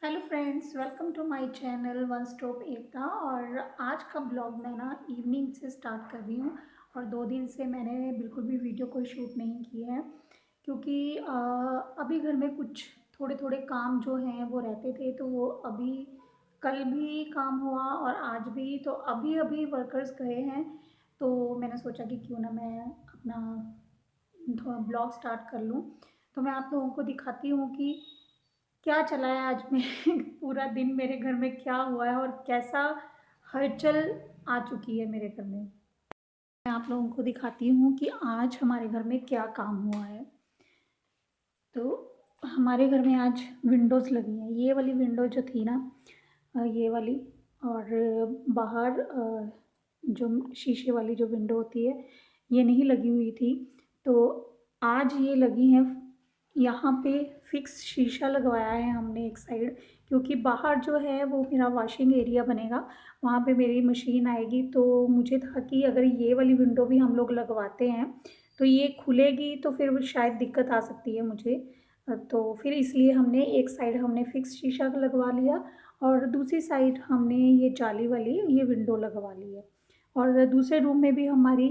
Hello friends, welcome to my channel one stop Ekta. और आज का ब्लॉग मैं ना इवनिंग से स्टार्ट कर रही हूँ। और 2 दिन से मैंने बिल्कुल भी वीडियो कोई शूट नहीं किया है क्योंकि अभी घर में कुछ थोड़े थोड़े काम जो हैं वो रहते थे। तो वो अभी कल भी काम हुआ और आज भी, तो अभी अभी वर्कर्स गए हैं। तो मैंने सोचा कि क्यों ना मैं अपना थोड़ा ब्लॉग स्टार्ट कर लूँ। तो मैं आप लोगों को दिखाती हूँ कि क्या चला है आज में पूरा दिन मेरे घर में क्या हुआ है और कैसा हलचल आ चुकी है मेरे घर में। मैं आप लोगों को दिखाती हूँ कि आज हमारे घर में क्या काम हुआ है। तो हमारे घर में आज विंडोज़ लगी हैं। ये वाली विंडो जो थी ना, ये वाली, और बाहर जो शीशे वाली जो विंडो होती है, ये नहीं लगी हुई थी। तो आज ये लगी हैं। यहाँ पे फिक्स शीशा लगवाया है हमने एक साइड, क्योंकि बाहर जो है वो मेरा वॉशिंग एरिया बनेगा, वहाँ पे मेरी मशीन आएगी। तो मुझे था कि अगर ये वाली विंडो भी हम लोग लगवाते हैं तो ये खुलेगी तो फिर शायद दिक्कत आ सकती है मुझे। तो फिर इसलिए हमने एक साइड हमने फिक्स शीशा लगवा लिया और दूसरी साइड हमने ये जाली वाली ये विंडो लगवा ली है। और दूसरे रूम में भी हमारी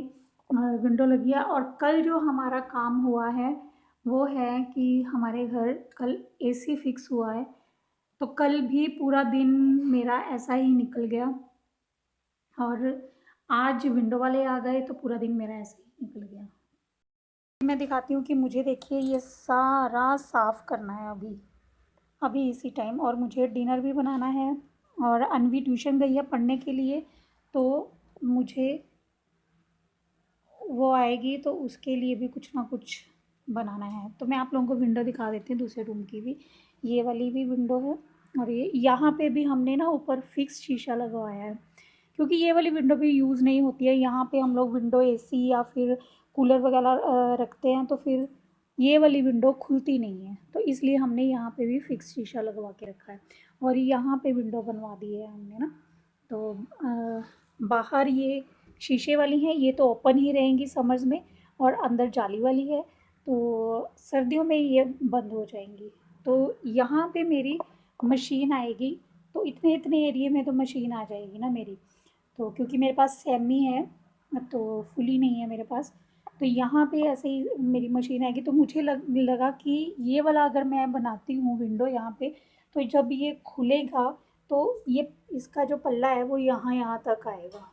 विंडो लगी है। और कल जो हमारा काम हुआ है वो है कि हमारे घर कल एसी फिक्स हुआ है। तो कल भी पूरा दिन मेरा ऐसा ही निकल गया और आज विंडो वाले आ गए तो पूरा दिन मेरा ऐसे ही निकल गया। मैं दिखाती हूँ कि मुझे देखिए ये सारा साफ़ करना है अभी अभी इसी टाइम। और मुझे डिनर भी बनाना है और अनवी ट्यूशन गई है पढ़ने के लिए। तो मुझे वो आएगी तो उसके लिए भी कुछ ना कुछ बनाना है। तो मैं आप लोगों को विंडो दिखा देती हूँ दूसरे रूम की भी। ये वाली भी विंडो है और ये यहाँ पे भी हमने ना ऊपर फिक्स शीशा लगवाया है, क्योंकि ये वाली विंडो भी यूज़ नहीं होती है। यहाँ पे हम लोग विंडो एसी या फिर कूलर वगैरह रखते हैं तो फिर ये वाली विंडो खुलती नहीं है। तो इसलिए हमने यहाँ पे भी फिक्स शीशा लगवा के रखा है और यहाँ पे विंडो बनवा दी है हमने ना। तो बाहर ये शीशे वाली हैं, ये तो ओपन ही रहेंगी समर्स में, और अंदर जाली वाली है तो सर्दियों में ये बंद हो जाएंगी। तो यहाँ पे मेरी मशीन आएगी तो इतने इतने एरिए में तो मशीन आ जाएगी ना मेरी। तो क्योंकि मेरे पास सेमी है तो फुली नहीं है मेरे पास। तो यहाँ पे ऐसे ही मेरी मशीन आएगी। तो मुझे लगा कि ये वाला अगर मैं बनाती हूँ विंडो यहाँ पे, तो जब ये खुलेगा तो ये इसका जो पल्ला है वो यहाँ यहाँ तक आएगा,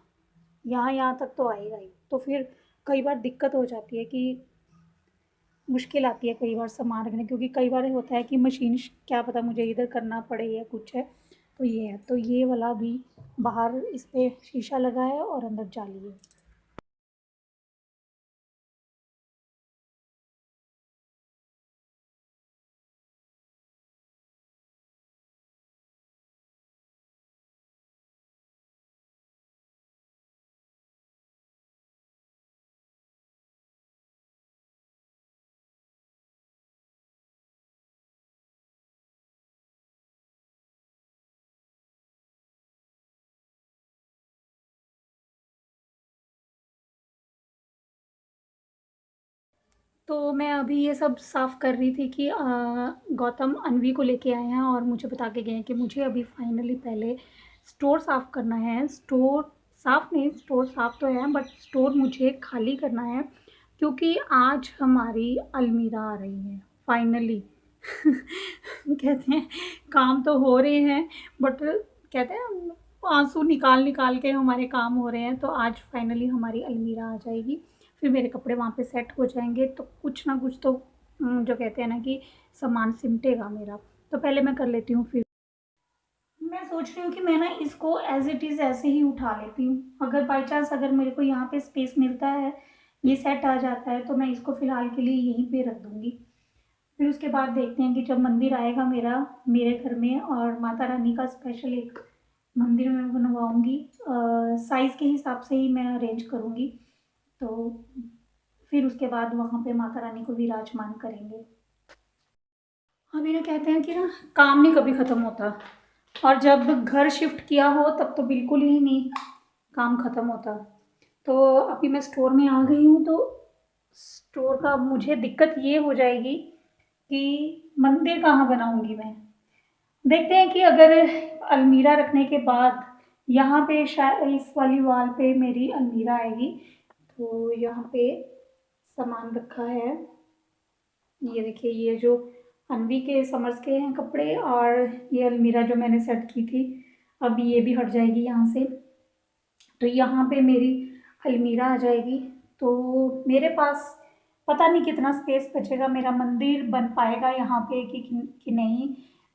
यहाँ यहाँ तक तो आएगा ही। तो फिर कई बार दिक्कत हो जाती है कि मुश्किल आती है कई बार सामान रखने, क्योंकि कई बार होता है कि मशीन क्या पता मुझे इधर करना पड़े या कुछ है। तो ये है, तो ये वाला भी बाहर इस पर शीशा लगा है और अंदर जाली है। तो मैं अभी ये सब साफ़ कर रही थी कि गौतम अनवी को लेके आए हैं और मुझे बता के गए हैं कि मुझे अभी फाइनली पहले स्टोर साफ़ करना है। स्टोर साफ़ नहीं, स्टोर साफ़ तो है बट स्टोर मुझे खाली करना है, क्योंकि आज हमारी अलमीरा आ रही है फाइनली। कहते हैं काम तो हो रहे हैं बट कहते हैं आंसू निकाल निकाल के हमारे काम हो रहे हैं। तो आज फाइनली हमारी अलमीरा आ जाएगी, फिर मेरे कपड़े वहाँ पे सेट हो जाएंगे। तो कुछ ना कुछ तो जो कहते हैं ना कि सामान सिमटेगा मेरा। तो पहले मैं कर लेती हूँ। फिर मैं सोच रही हूँ कि मैं ना इसको एज इट इज़ ऐसे ही उठा लेती हूँ। अगर बाई चांस अगर मेरे को यहाँ पे स्पेस मिलता है, ये सेट आ जाता है, तो मैं इसको फ़िलहाल के लिए यहीं पे रख दूँगी। फिर उसके बाद देखते हैं कि जब मंदिर आएगा मेरा मेरे घर में, और माता रानी का स्पेशल एक मंदिर में बनवाऊँगी, साइज़ के हिसाब से ही मैं अरेंज करूँगी। तो फिर उसके बाद वहाँ पे माता रानी को विराजमान करेंगे। हम ये ना कहते हैं कि ना काम नहीं कभी ख़त्म होता, और जब घर शिफ्ट किया हो तब तो बिल्कुल ही नहीं काम ख़त्म होता। तो अभी मैं स्टोर में आ गई हूँ। तो स्टोर का मुझे दिक्कत ये हो जाएगी कि मंदिर कहाँ बनाऊँगी मैं। देखते हैं कि अगर अलमीरा रखने के बाद यहाँ पे शायद इस वाली वॉल पे मेरी अलमीरा आएगी। तो यहाँ पे सामान रखा है, ये देखिए, ये जो अनवी के समर्स के हैं कपड़े, और ये अलमीरा जो मैंने सेट की थी, अब ये भी हट जाएगी यहाँ से। तो यहाँ पे मेरी अलमीरा आ जाएगी। तो मेरे पास पता नहीं कितना स्पेस बचेगा, मेरा मंदिर बन पाएगा यहाँ पे कि नहीं।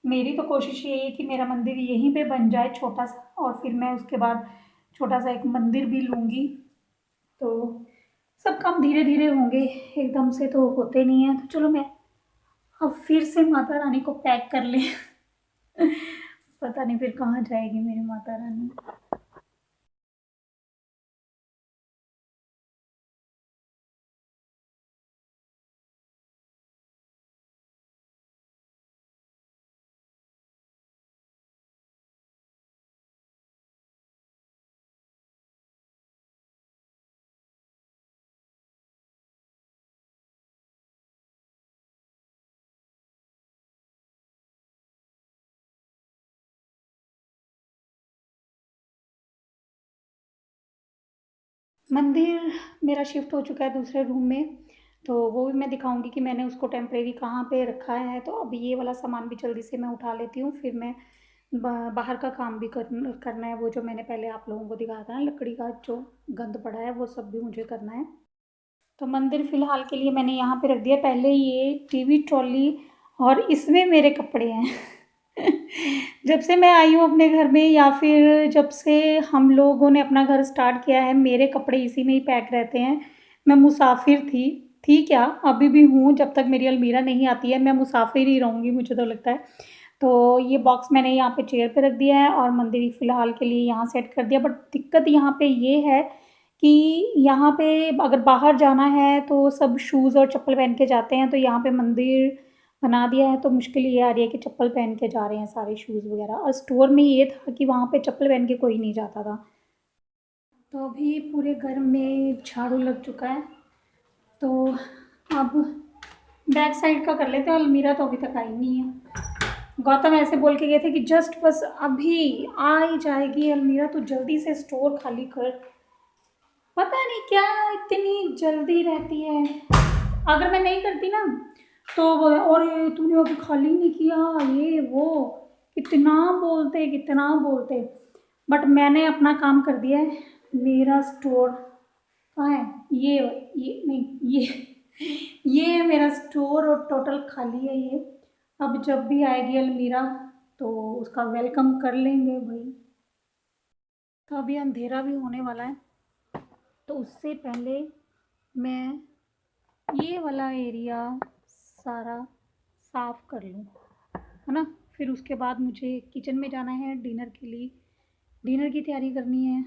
मेरी तो कोशिश यही है कि मेरा मंदिर यहीं पे बन जाए छोटा सा, और फिर मैं उसके बाद छोटा सा एक मंदिर भी लूँगी। तो सब काम धीरे धीरे होंगे, एकदम से तो होते नहीं हैं। तो चलो मैं अब फिर से माता रानी को पैक कर ले। पता नहीं फिर कहाँ जाएगी मेरी माता रानी। मंदिर मेरा शिफ्ट हो चुका है दूसरे रूम में, तो वो भी मैं दिखाऊंगी कि मैंने उसको टेम्परेरी कहाँ पे रखा है। तो अब ये वाला सामान भी जल्दी से मैं उठा लेती हूँ, फिर मैं बाहर का काम भी करना है। वो जो मैंने पहले आप लोगों को दिखाया था ना, लकड़ी का जो गंद पड़ा है, वो सब भी मुझे करना है। तो मंदिर फ़िलहाल के लिए मैंने यहाँ पे रख दिया। पहले ये टीवी ट्रॉली, और इसमें मेरे कपड़े हैं। जब से मैं आई हूँ अपने घर में, या फिर जब से हम लोगों ने अपना घर स्टार्ट किया है, मेरे कपड़े इसी में ही पैक रहते हैं। मैं मुसाफिर थी क्या, अभी भी हूँ। जब तक मेरी अलमीरा नहीं आती है मैं मुसाफिर ही रहूँगी, मुझे तो लगता है। तो ये बॉक्स मैंने यहाँ पे चेयर पे रख दिया है, और मंदिर फ़िलहाल के लिए यहाँ सेट कर दिया। बट दिक्कत यहाँ पे ये है कि यहाँ पे अगर बाहर जाना है तो सब शूज़ और चप्पल पहन के जाते हैं, तो यहाँ पे मंदिर बना दिया है तो मुश्किल ये आ रही है कि चप्पल पहन के जा रहे हैं सारे शूज़ वगैरह। और स्टोर में ये था कि वहाँ पे चप्पल पहन के कोई नहीं जाता था। तो अभी पूरे घर में झाड़ू लग चुका है। तो अब बैक साइड का कर लेते हैं, अलमीरा तो अभी तक आई नहीं है। गौतम ऐसे बोल के गए थे कि जस्ट बस अभी आ ही जाएगी अलमीरा, तो जल्दी से स्टोर खाली कर। पता नहीं क्या इतनी जल्दी रहती है। अगर मैं नहीं करती ना तो और ये तूने अभी खाली नहीं किया, ये वो कितना बोलते। बट मैंने अपना काम कर दिया है। मेरा स्टोर कहाँ है? ये नहीं, ये है मेरा स्टोर, और टोटल खाली है ये। अब जब भी आएगी अलमीरा तो उसका वेलकम कर लेंगे भाई। तो अभी अंधेरा भी होने वाला है, तो उससे पहले मैं ये वाला एरिया सारा साफ कर लूँ, है ना। फिर उसके बाद मुझे किचन में जाना है डिनर के लिए, डिनर की तैयारी करनी है।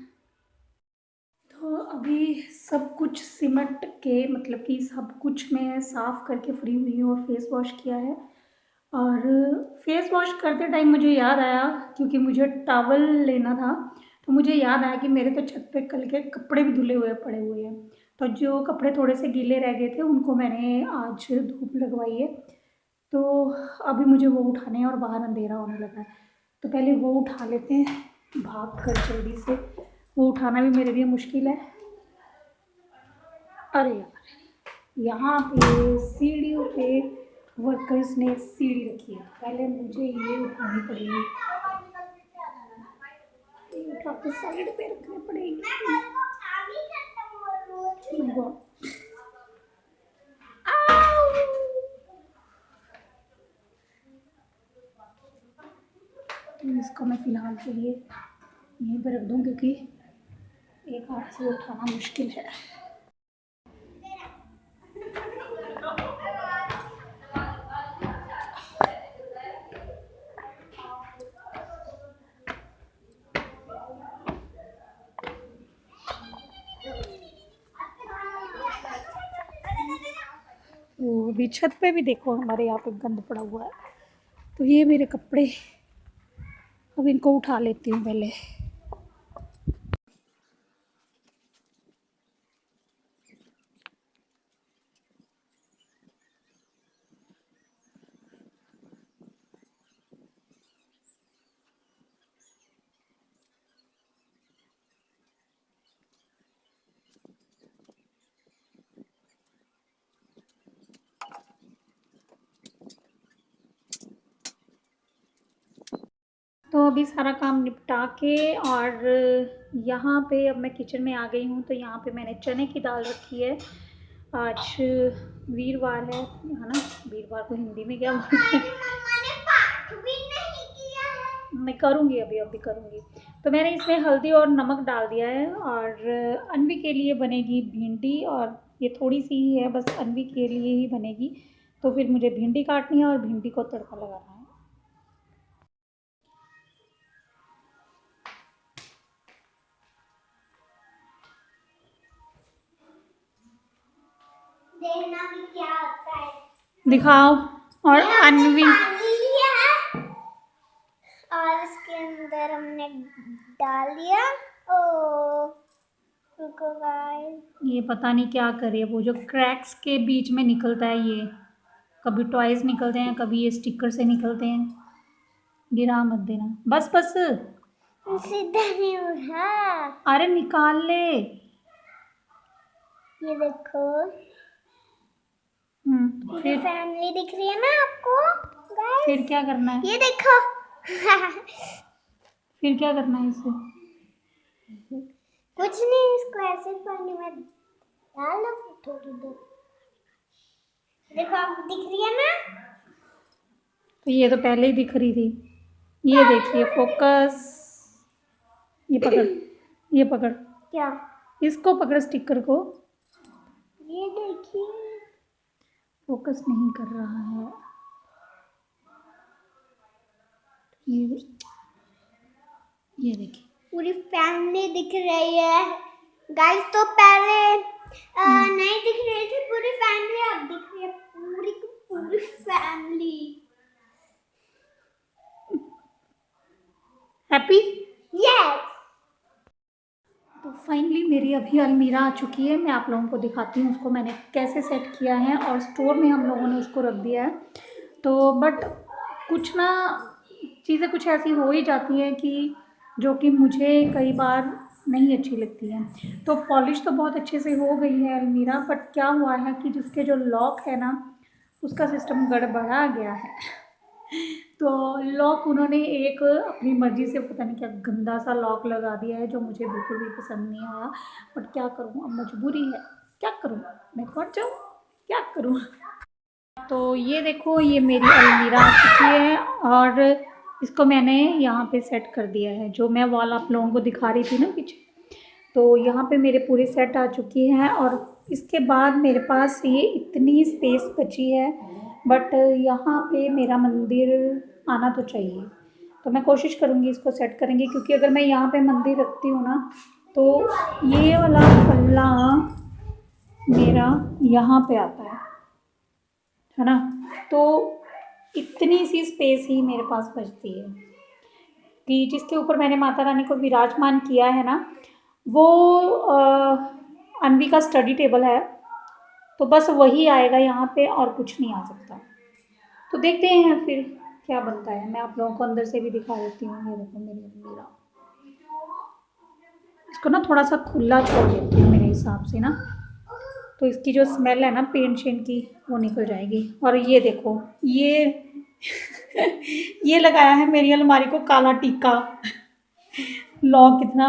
तो अभी सब कुछ सिमट के, मतलब कि सब कुछ मैं साफ़ करके फ्री हुई हूँ और फेस वॉश किया है। और फेस वॉश करते टाइम मुझे याद आया, क्योंकि मुझे टॉवल लेना था, तो मुझे याद आया कि मेरे तो छत पे कल के कपड़े भी धुले हुए पड़े हुए हैं। तो जो कपड़े थोड़े से गीले रह गए थे उनको मैंने आज धूप लगवाई है। तो अभी मुझे वो उठाने हैं, और बाहर अंधेरा होने लगा है। तो पहले वो उठा लेते हैं भाग कर जल्दी से। वो उठाना भी मेरे लिए मुश्किल है। अरे यार, यहाँ पे सीढ़ियों पे वर्कर्स ने सीढ़ी रखी है, पहले मुझे ये उठानी पड़ेगी, ये उठा के साइड पे रखनी पड़ेगी। My God। तो इसको मैं फ़िलहाल के लिए यहीं पर रख दूँ, क्योंकि एक हाथ से उठाना मुश्किल है। तो अभी छत पे भी देखो हमारे यहाँ पे गंद पड़ा हुआ है। तो ये मेरे कपड़े, अब इनको उठा लेती हूँ पहले। अभी सारा काम निपटा के, और यहाँ पे अब मैं किचन में आ गई हूँ। तो यहाँ पे मैंने चने की दाल रखी है। आज वीरवार है ना, वीरवार को हिंदी में क्या बोलते हैं? मैं करूँगी, अभी करूँगी। तो मैंने इसमें हल्दी और नमक डाल दिया है। और अनवी के लिए बनेगी भिंडी, और ये थोड़ी सी ही है, बस अनवी के लिए ही बनेगी। तो फिर मुझे भिंडी काटनी है और भिंडी को तड़का लगाना है। देखना भी क्या होता है, दिखाओ। और अनवी और इसके अंदर हमने डाल दिया। ओ रुको गाइस, ये पता नहीं क्या करे, वो जो क्रैक्स के बीच में निकलता है, ये कभी टॉयज निकलते हैं, कभी ये स्टिकर से निकलते हैं। गिरा मत देना, बस बस। सीधा नहीं उठा। अरे निकाल ले। ये देखो, फिर फैमिली दिख रही है ना आपको गाइस? फिर क्या करना है? ये देखो। फिर क्या करना है इसे? कुछ नहीं, इसको ऐसे पानी में डाल दो थोड़ी देर। देखो आपको दिख रही है ना? तो ये तो पहले ही दिख रही थी। ये देखिए, फोकस। ये पकड़, ये पकड़, क्या? इसको पकड़, स्टिकर को। ये देखिए, फोकस नहीं कर रहा है। ये देखिए, पूरी फैमिली दिख रही है गाइस। तो पहले नहीं दिख रही थी पूरी फैमिली, अब दिख रही है पूरी की पूरी फैमिली। हैप्पी? यस। तो फाइनली मेरी अभी अलमीरा आ चुकी है। मैं आप लोगों को दिखाती हूँ उसको मैंने कैसे सेट किया है, और स्टोर में हम लोगों ने उसको रख दिया है। तो बट कुछ ना चीज़ें कुछ ऐसी हो ही जाती हैं कि जो कि मुझे कई बार नहीं अच्छी लगती हैं। तो पॉलिश तो बहुत अच्छे से हो गई है अलमीरा, बट क्या हुआ है कि जिसके जो लॉक है ना, उसका सिस्टम गड़बड़ा गया है। तो लॉक उन्होंने एक अपनी मर्ज़ी से पता नहीं क्या गंदा सा लॉक लगा दिया है, जो मुझे बिल्कुल भी पसंद नहीं आया। बट क्या करूँ, अब मजबूरी है, क्या करूँ, मैं फट जाऊँ, क्या करूँ। तो ये देखो, ये मेरी अलमीरा आ चुकी है, और इसको मैंने यहाँ पे सेट कर दिया है, जो मैं वॉल आप लोगों को दिखा रही थी ना पीछे। तो यहाँ पे मेरे पूरे सेट आ चुकी हैं, और इसके बाद मेरे पास ये इतनी स्पेस बची है। बट यहाँ पे मेरा मंदिर आना तो चाहिए, तो मैं कोशिश करूँगी इसको सेट करेंगे, क्योंकि अगर मैं यहाँ पे मंदिर रखती हूँ ना, तो ये वाला पल्ला मेरा यहाँ पे आता है ना। तो इतनी सी स्पेस ही मेरे पास बचती है कि जिसके ऊपर मैंने माता रानी को विराजमान किया है ना, वो अनवी का स्टडी टेबल है। तो बस वही आएगा यहाँ पे, और कुछ नहीं आ सकता। तो देखते हैं फिर क्या बनता है। मैं आप लोगों को अंदर से भी दिखा देती हूँ। ये देखो मेरी अलमीरा, इसको ना थोड़ा सा खुला छोड़ देती हूँ मेरे हिसाब से ना, तो इसकी जो स्मेल है ना पेंट शेंट की, वो निकल जाएगी। और ये देखो, ये ये लगाया है मेरी अलमारी को काला टीका। लॉक कितना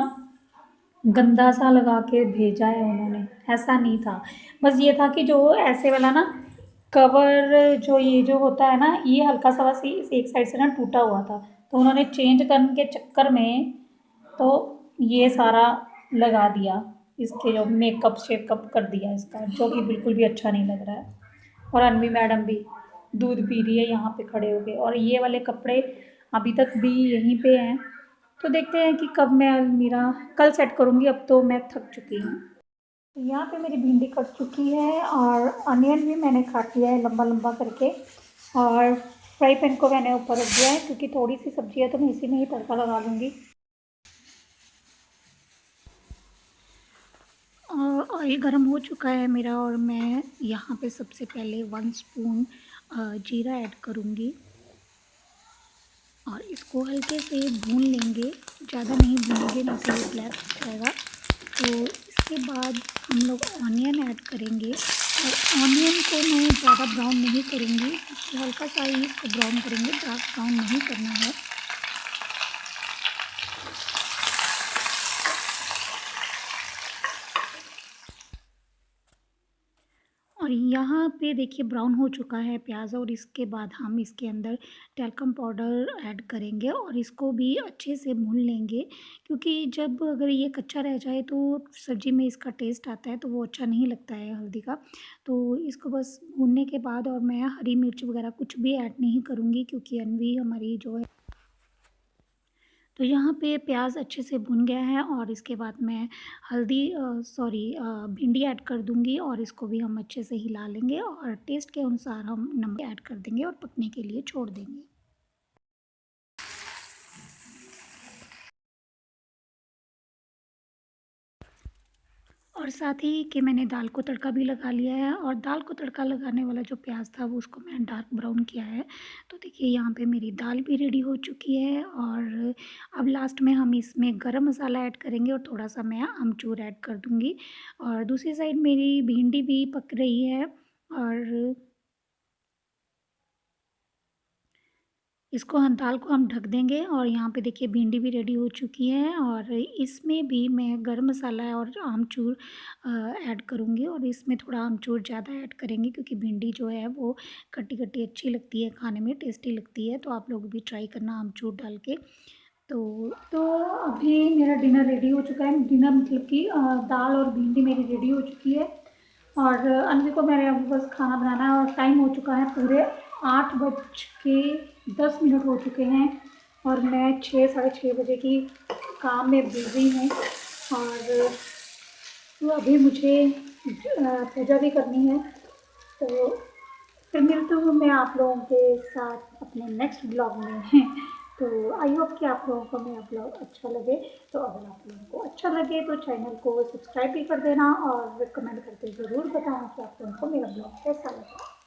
गंदा सा लगा के भेजा है उन्होंने, ऐसा नहीं था। बस ये था कि जो ऐसे वाला ना कवर, जो ये जो होता है ना, ये हल्का सा बस एक साइड से ना टूटा हुआ था, तो उन्होंने चेंज करने के चक्कर में तो ये सारा लगा दिया, इसके जो मेकअप शेकअप कर दिया इसका, जो कि बिल्कुल भी अच्छा नहीं लग रहा है। और अनवी मैडम भी दूध पी रही है यहाँ पे खड़े होके, और ये वाले कपड़े अभी तक भी यहीं पे हैं। तो देखते हैं कि कब मैं अलमीरा कल सेट करूँगी, अब तो मैं थक चुकी हूँ। यहाँ पे मेरी भिंडी कट चुकी है, और अनियन भी मैंने काट लिया है लंबा लंबा करके, और फ्राई पैन को मैंने ऊपर रख दिया है, क्योंकि थोड़ी सी सब्जी है तो मैं इसी में ही तड़का लगा लूँगी। और ऑयल गर्म हो चुका है मेरा, और मैं यहाँ पे सबसे पहले 1 स्पून जीरा ऐड करूँगी, और इसको हल्के से भून लेंगे, ज़्यादा नहीं भूनेंगे, नहीं तो ये ब्लैक हो जाएगा। तो इसके बाद हम लोग ऑनियन ऐड करेंगे, और ऑनियन को मैं ज़्यादा ब्राउन नहीं करूँगी, हल्का सा ही इसको ब्राउन करेंगे, डार्क ब्राउन नहीं करना है। यहाँ पे देखिए ब्राउन हो चुका है प्याज, और इसके बाद हम इसके अंदर टैल्कम पाउडर ऐड करेंगे और इसको भी अच्छे से भून लेंगे, क्योंकि जब अगर ये कच्चा रह जाए तो सब्ज़ी में इसका टेस्ट आता है तो वो अच्छा नहीं लगता है हल्दी का। तो इसको बस भूनने के बाद, और मैं हरी मिर्च वगैरह कुछ भी ऐड नहीं करूँगी क्योंकि अनवी हमारी जो है। तो यहाँ पे प्याज अच्छे से भुन गया है और इसके बाद मैं भिंडी ऐड कर दूँगी और इसको भी हम अच्छे से हिला लेंगे और टेस्ट के अनुसार हम नमक ऐड कर देंगे और पकने के लिए छोड़ देंगे। और साथ ही कि मैंने दाल को तड़का भी लगा लिया है, और दाल को तड़का लगाने वाला जो प्याज था वो उसको मैंने डार्क ब्राउन किया है। तो देखिए यहाँ पे मेरी दाल भी रेडी हो चुकी है, और अब लास्ट में हम इसमें गरम मसाला ऐड करेंगे और थोड़ा सा मैं अमचूर ऐड कर दूँगी। और दूसरी साइड मेरी भिंडी भी पक रही है, और इसको हम दाल को हम ढक देंगे। और यहाँ पे देखिए भिंडी भी रेडी हो चुकी है, और इसमें भी मैं गरम मसाला और आमचूर ऐड करूँगी, और इसमें थोड़ा आमचूर ज़्यादा ऐड करेंगे क्योंकि भिंडी जो है वो खट्टी खट्टी अच्छी लगती है, खाने में टेस्टी लगती है। तो आप लोग भी ट्राई करना आमचूर डाल के। तो अभी मेरा डिनर रेडी हो चुका है। डिनर मतलब कि दाल और भिंडी मेरी रेडी हो चुकी है, और अनवी को मेरे अभी बस खाना बनाना है, और टाइम हो चुका है पूरे 8:10 हो चुके हैं, और मैं 6-6:30 बजे की काम में बिज़ी हूँ। और तो अभी मुझे पूजा भी करनी है। तो फिर मिलती हूँ मैं आप लोगों के साथ अपने नेक्स्ट ब्लॉग में। तो आई होप कि आप लोगों को मेरा ब्लॉग अच्छा लगे। तो अगर आप लोगों को अच्छा लगे तो चैनल को सब्सक्राइब भी कर देना, और कमेंट करके ज़रूर बताना कि आप लोगों को मेरा ब्लॉग कैसा लगा।